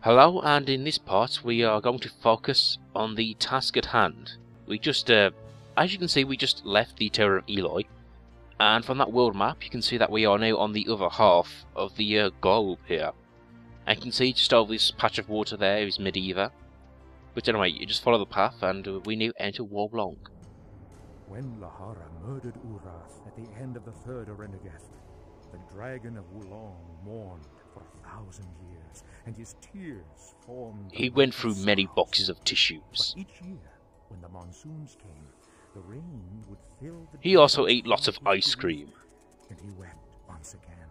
Hello, and in this part we are going to focus on the task at hand. We just, as you can see, we just left the Tower of Eloi, and from that world map you can see that we are now on the other half of the globe here. And you can see just over this patch of water there is Medivh. But anyway, you just follow the path and we now enter Wo Long. When Lahara murdered Urath at the end of the third Arenegeth, the dragon of Wulong mourned for 1,000 years, and his tears formed. He went through many boxes of tissues. But each year, when the monsoons came, the rain would fill the. He also ate lots of ice cream. And he wept once again.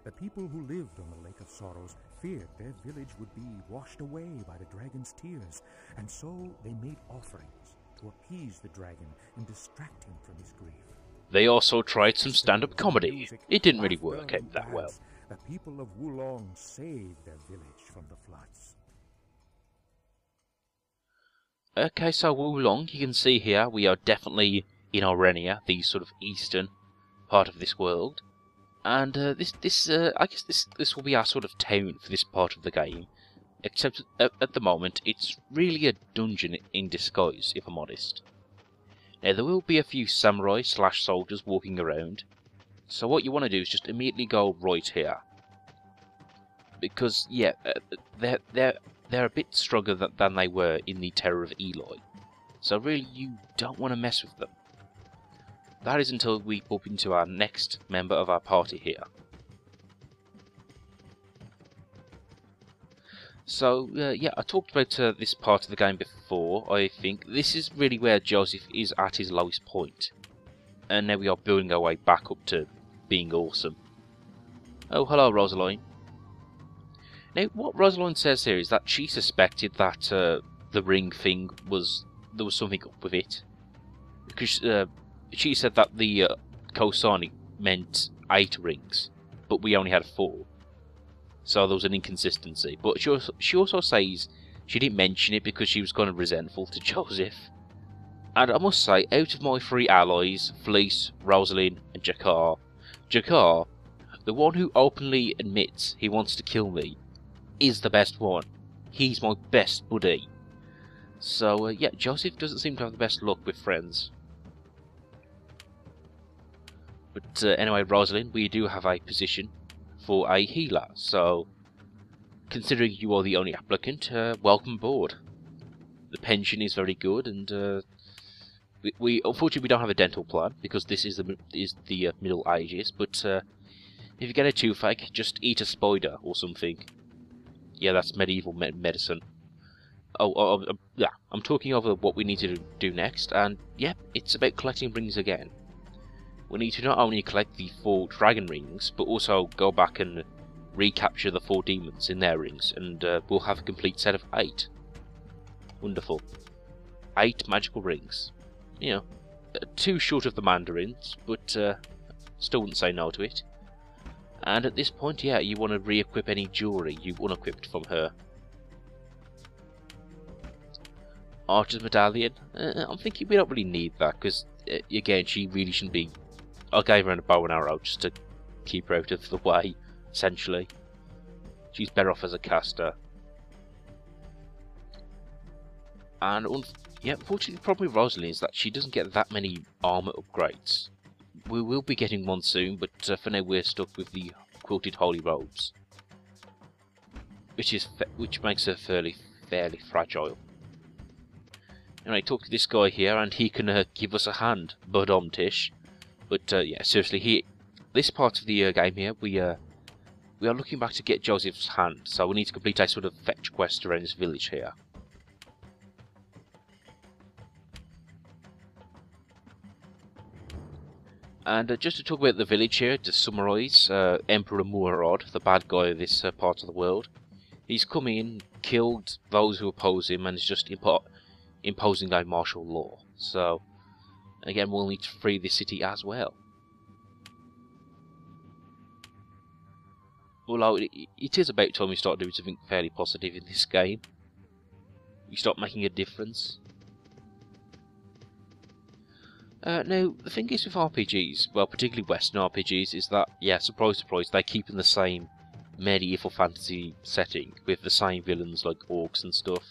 The people who lived on the Lake of Sorrows feared their village would be washed away by the dragon's tears, and so they made offerings to appease the dragon and distract him from his grief. They also tried some stand-up comedy. It didn't really work out that well. The people of Wulong saved their village from the floods. Okay, so Wo Long, you can see here, we are definitely in Aurenia, the sort of eastern part of this world. And I guess this will be our sort of town for this part of the game. Except at the moment, it's really a dungeon in disguise, if I'm honest. Now, there will be a few samurai / soldiers walking around. So what you want to do is just immediately go right here. Because, yeah, they're a bit stronger than they were in the Tower of Eloi. So really, you don't want to mess with them. That is until we bump into our next member of our party here. So, yeah, I talked about this part of the game before, I think. This is really where Joseph is at his lowest point. And now we are building our way back up to being awesome. Oh, hello, Rosaline. Now, what Rosaline says here is that she suspected that the ring thing there was something up with it. Because she said that the Kosani meant 8 rings, but we only had 4. So there was an inconsistency. But she also says she didn't mention it because she was kind of resentful to Joseph. And I must say, out of my 3 allies, Fleece, Rosaline, and Jakar, the one who openly admits he wants to kill me, is the best one. He's my best buddy. So, yeah, Joseph doesn't seem to have the best luck with friends. But anyway, Rosalind, we do have a position for a healer, so considering you are the only applicant, welcome aboard. The pension is very good, and we unfortunately we don't have a dental plan because this is the Middle Ages. But if you get a toothache, just eat a spider or something. Yeah, that's medieval medicine. Yeah, I'm talking over what we need to do next, and yeah, it's about collecting rings again. We need to not only collect the 4 dragon rings, but also go back and recapture the 4 demons in their rings, and we'll have a complete set of 8. Wonderful. 8 magical rings. You know, 2 short of the mandarins, but still wouldn't say no to it. And at this point, yeah, you want to re-equip any jewellery you've unequipped from her. Archer's medallion. I'm thinking we don't really need that, because, again, she really shouldn't be. I gave her a bow and arrow just to keep her out of the way, essentially. She's better off as a caster. And, yeah, unfortunately, the problem with Rosalind is that she doesn't get that many armour upgrades. We will be getting one soon, but for now we're stuck with the quilted holy robes, which makes her fairly fragile. Anyway, talk to this guy here, and he can give us a hand, Tish. But yeah, seriously, this part of the game here, we are looking back to get Joseph's hand, so we need to complete a sort of fetch quest around this village here. And just to talk about the village here, to summarise, Emperor Murad, the bad guy of this part of the world, he's come in, killed those who oppose him, and is just imposing a martial law. So, again, we'll need to free the city as well. Although it is about time we start doing something fairly positive in this game. We start making a difference. Now, the thing is with RPGs, well, particularly Western RPGs, is that, yeah, surprise, surprise, they keep in the same medieval fantasy setting with the same villains like orcs and stuff.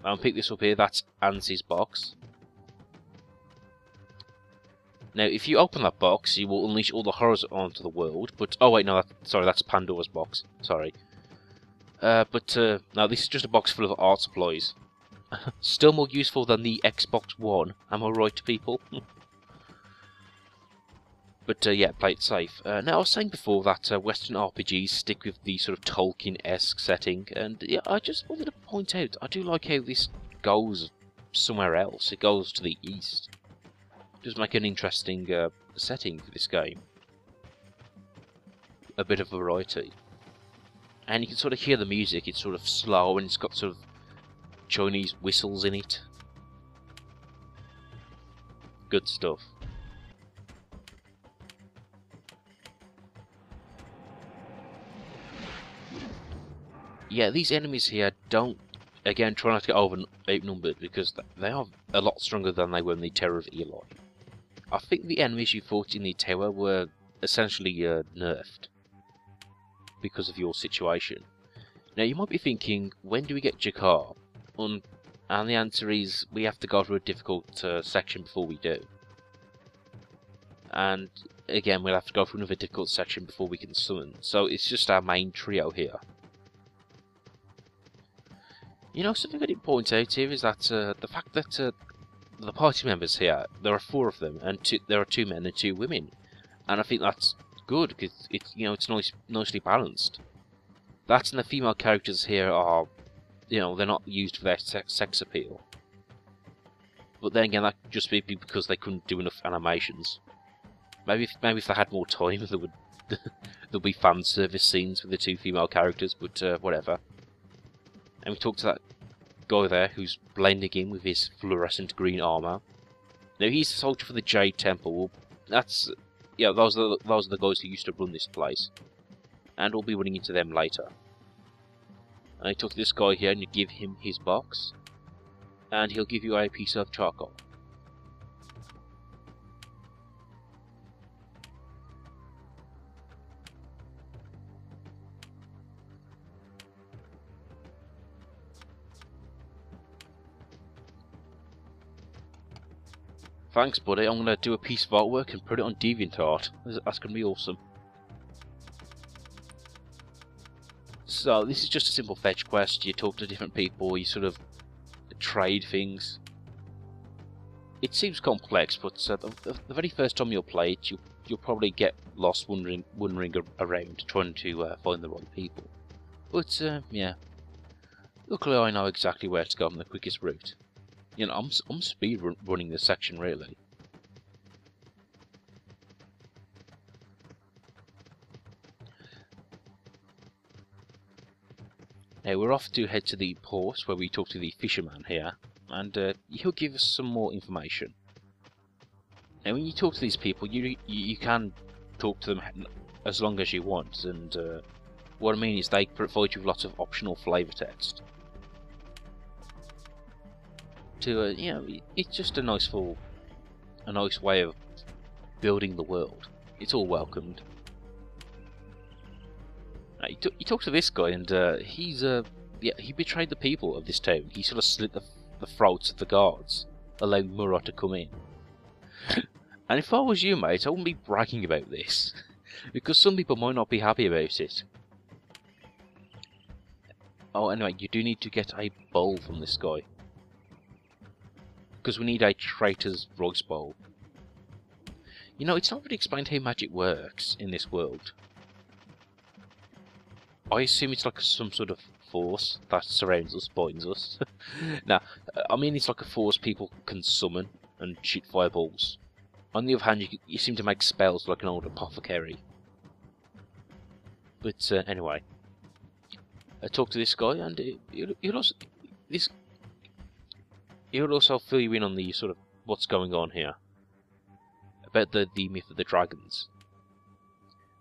I'll pick this up here. That's Ansie's box. Now, if you open that box, you will unleash all the horrors onto the world. But oh wait, no, sorry, that's Pandora's box. Sorry. Now this is just a box full of art supplies. Still more useful than the Xbox One. Am I right, people? But yeah, play it safe. Now, I was saying before that Western RPGs stick with the sort of Tolkien-esque setting, and yeah, I just wanted to point out, I do like how this goes somewhere else. It goes to the east. It does make an interesting setting for this game. A bit of variety. And you can sort of hear the music, it's sort of slow, and it's got sort of Chinese whistles in it. Good stuff. Yeah, these enemies here don't, again, try not to get outnumbered, because they are a lot stronger than they were in the Terror of Eli. I think the enemies you fought in the tower were essentially nerfed because of your situation. Now, you might be thinking, when do we get Jakar? And the answer is, we have to go through a difficult section before we do. And again, we'll have to go through another difficult section before we can summon. So it's just our main trio here. You know, something I didn't point out here is that the fact that the party members here, there are 4 of them, and there are 2 men and 2 women, and I think that's good because it's nicely balanced. That and the female characters here are, they're not used for their sex appeal. But then again, that could just be because they couldn't do enough animations. Maybe if they had more time, there'll be fan service scenes with the 2 female characters. But whatever. And we talked to that guy there who's blending in with his fluorescent green armor. Now he's the soldier for the Jade Temple. Well, that's those are the guys who used to run this place, and we'll be running into them later. And I talk to this guy here, and you give him his box, and he'll give you a piece of charcoal. Thanks, buddy. I'm going to do a piece of artwork and put it on DeviantArt. That's going to be awesome. So, this is just a simple fetch quest. You talk to different people, you sort of trade things. It seems complex, but the very first time you'll play it, you'll probably get lost wandering around trying to find the right people. But, yeah. Luckily, I know exactly where to go on the quickest route. I'm speed running this section, really. Now, we're off to head to the port, where we talk to the fisherman here, and he'll give us some more information. Now, when you talk to these people, you can talk to them as long as you want, and what I mean is they provide you with lots of optional flavour text. It's just a nice way of building the world. It's all welcomed. You talk to this guy, and he betrayed the people of this town. He sort of slit the throats of the guards, allowing Murat to come in. And if I was you, mate, I wouldn't be bragging about this, because some people might not be happy about it. Oh, anyway, you do need to get a bowl from this guy, because we need a traitor's rice bowl. It's not really explained how magic works in this world. I assume it's like some sort of force that surrounds us, binds us. Now, I mean it's like a force people can summon and shoot fireballs. On the other hand, you seem to make spells like an old apothecary. But anyway, I talk to this guy, and he'll also fill you in on the sort of what's going on here about the myth of the dragons.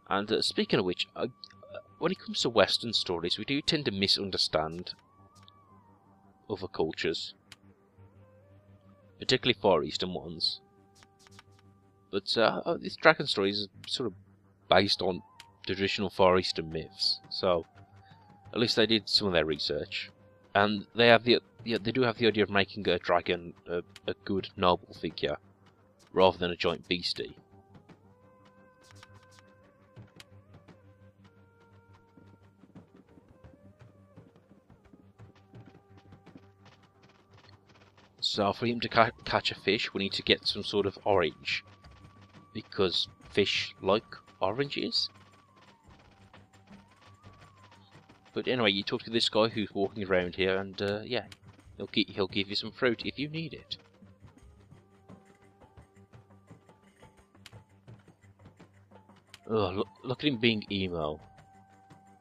And speaking of which, when it comes to Western stories, we do tend to misunderstand other cultures, particularly Far Eastern ones. But this dragon story is sort of based on traditional Far Eastern myths. So at least they did some of their research, and they have they do have the idea of making a dragon a good noble figure rather than a giant beastie. So for him to catch a fish, we need to get some sort of orange, because fish like oranges. But anyway, you talk to this guy who's walking around here, and yeah, he'll give you some fruit if you need it. Oh, look at him being emo.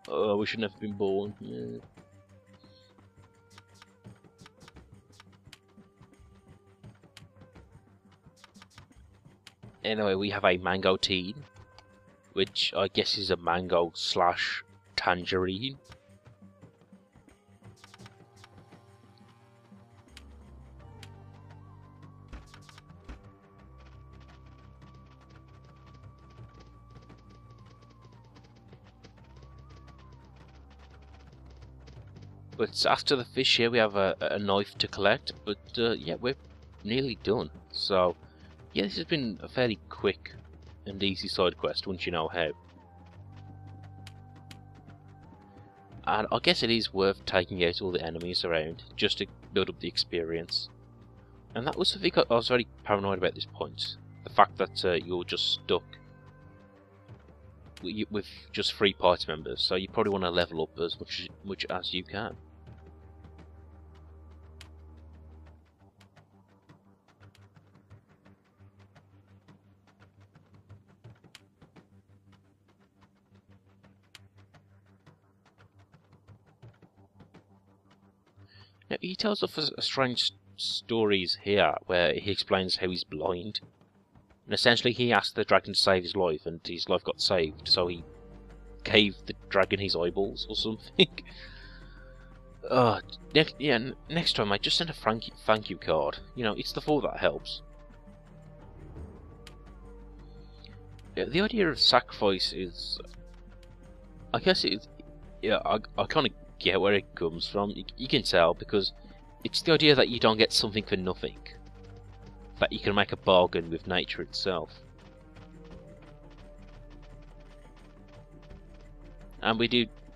Oh, we shouldn't have been born. Yeah. Anyway, we have a Mangosteen, which I guess is a mango slash tangerine. But after the fish here, we have a knife to collect. But yeah, we're nearly done. So yeah, this has been a fairly quick and easy side quest once you know how. And I guess it is worth taking out all the enemies around just to build up the experience. And that was something I was very paranoid about at this point. The fact that you're just stuck with just 3 party members, so you probably want to level up as much as you can. Now, he tells us a strange stories here where he explains how he's blind. And essentially he asked the dragon to save his life, and his life got saved, so he gave the dragon his eyeballs or something. Next time I just send a thank you card. You know, it's the thought that helps. Yeah, the idea of sacrifice is, I guess it's, yeah, I kind of get where it comes from. You can tell, because it's the idea that you don't get something for nothing. That you can make a bargain with nature itself. And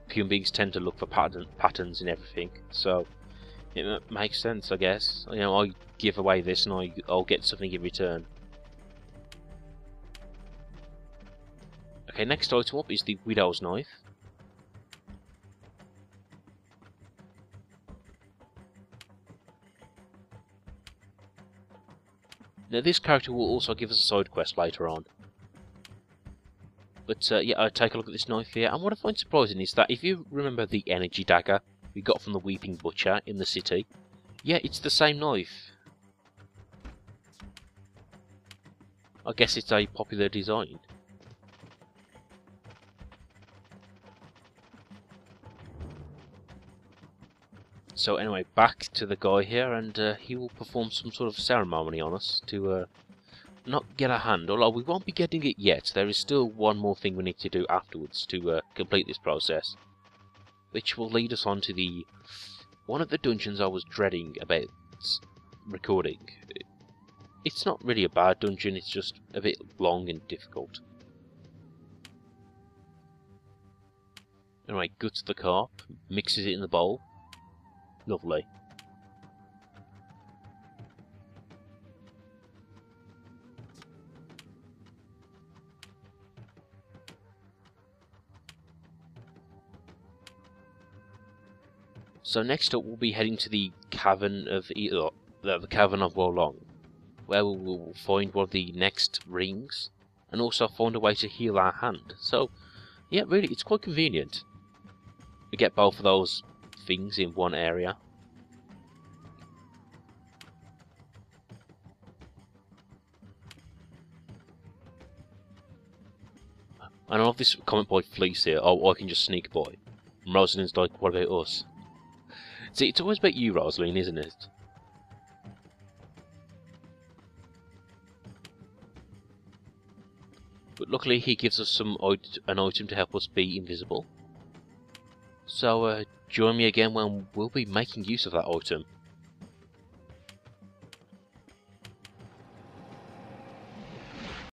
human beings tend to look for patterns in everything, so it makes sense, I guess. You know, I give away this and I'll get something in return. Okay, next item up is the Widow's Knife. Now this character will also give us a side quest later on. But yeah, I take a look at this knife here, and what I find surprising is that if you remember the energy dagger we got from the Weeping Butcher in the city, yeah, it's the same knife. I guess it's a popular design. So anyway, back to the guy here, and he will perform some sort of ceremony on us to not get a hand, although we won't be getting it yet. There is still one more thing we need to do afterwards to complete this process, which will lead us on to one of the dungeons I was dreading about recording. It's not really a bad dungeon, it's just a bit long and difficult. Anyway, guts the carp, mixes it in the bowl. Lovely. So next up we'll be heading to the Cavern of the Cavern of Wolong, where we will find one of the next rings, and also find a way to heal our hand. So yeah, really, it's quite convenient. We get both of those things in one area. I love this comment by Fleece here. Oh, I can just sneak by. And Rosalind's like, what about us? See, it's always about you, Rosalind, isn't it? But luckily he gives us an item to help us be invisible. So join me again when we'll be making use of that item.